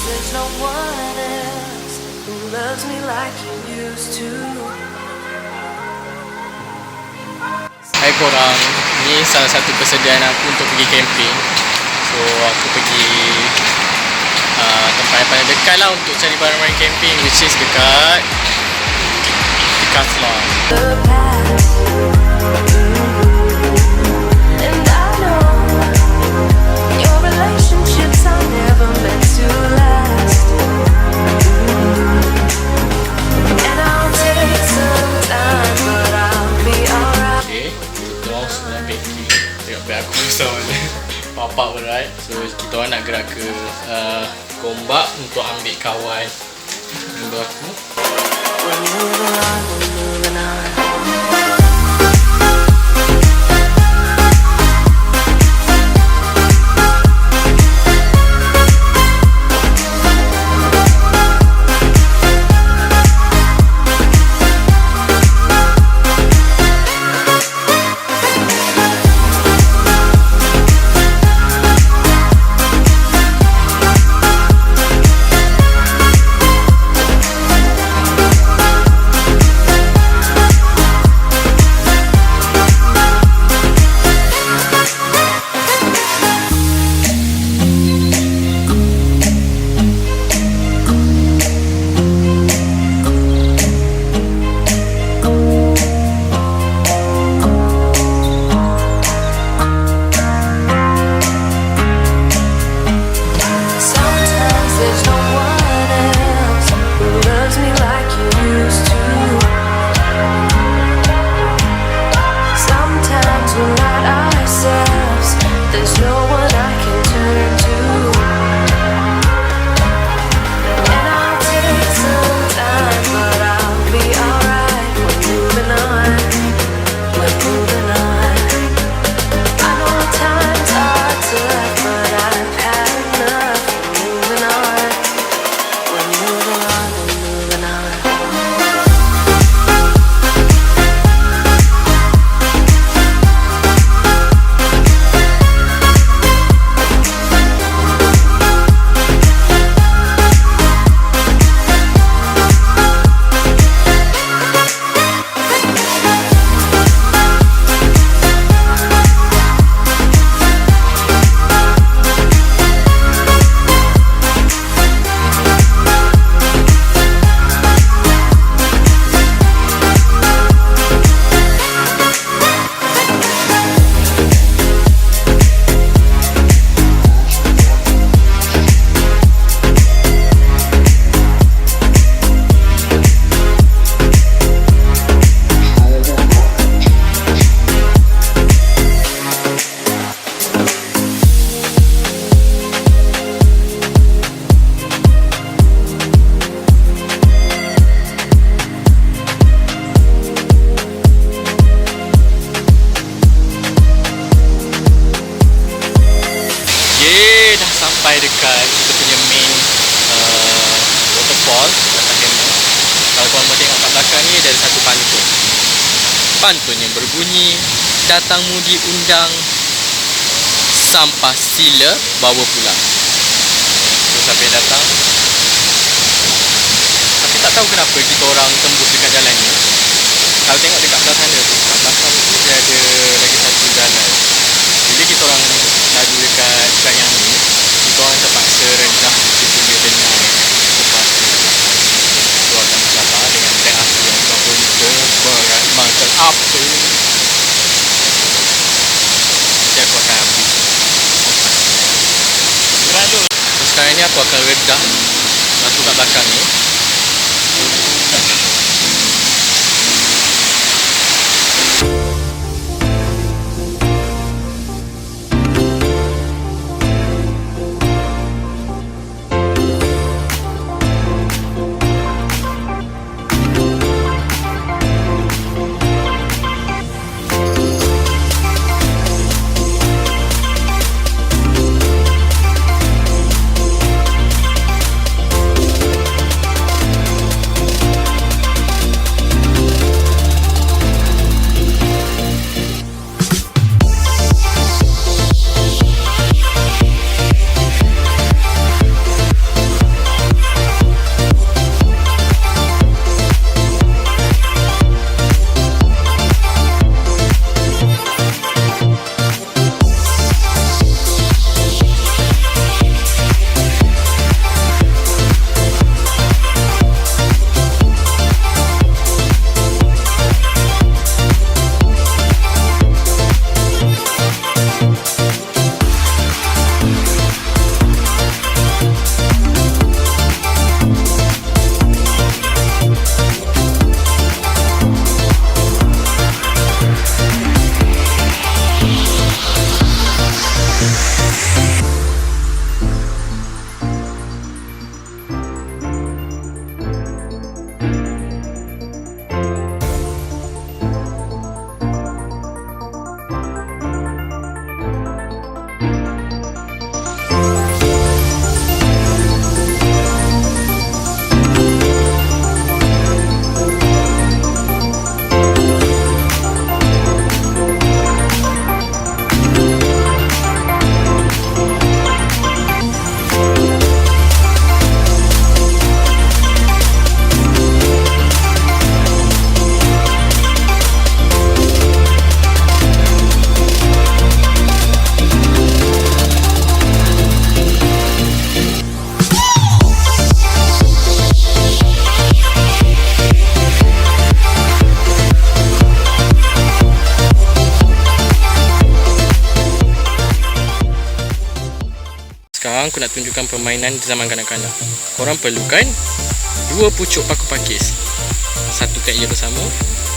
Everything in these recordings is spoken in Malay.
there's no one else who loves me like you used to. Hai korang, ni salah satu persediaan aku untuk pergi camping. So aku pergi tempat yang paling dekat lah untuk cari barang-barang camping, which is dekat lah. Aku risau ni papak berat. So kita orang nak gerak ke Gombak untuk ambil kawan member aku. Sampai dekat kita punya main waterfall, Lata Hammer. Kalau korang boleh tengok kat belakang ni, ada satu pantun. Pantun yang berbunyi, datangmu diundang, sampah sila bawa pulang. So siapa yang datang? Tapi tak tahu kenapa kita orang tembus dekat jalan ni. Kalau tengok dekat belah sana tu, kat belakang tu dia ada lagi satu jalan. Bila kita orang lalu dekat yang ni, kita orang terpaksa rendah kita punya dengar lepas tu akan bersabar dengan track aku yang berbunyi terberat macam apa. Nanti aku akan habis. So, sekarang ni aku akan redah satu kat belakang ni. Sekarang aku nak tunjukkan permainan di zaman kanak-kanak. Korang perlukan 2 pucuk paku pakis. Satukan ia bersama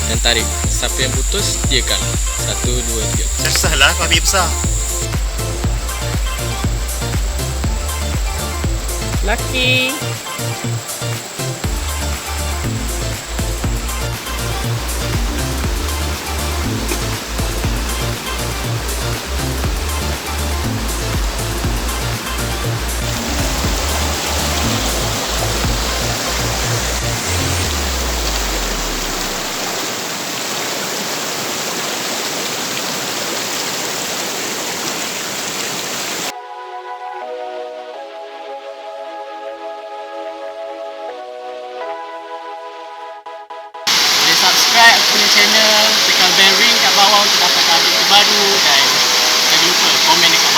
dan tarik. Siapa yang putus, dia kalah. 1, 2, 3. Susahlah kau ambil besar. Laki. Subscribe aku punya channel, tekan bell ring kat bawah untuk dapatkan update terbaru dan jangan lupa komen dekat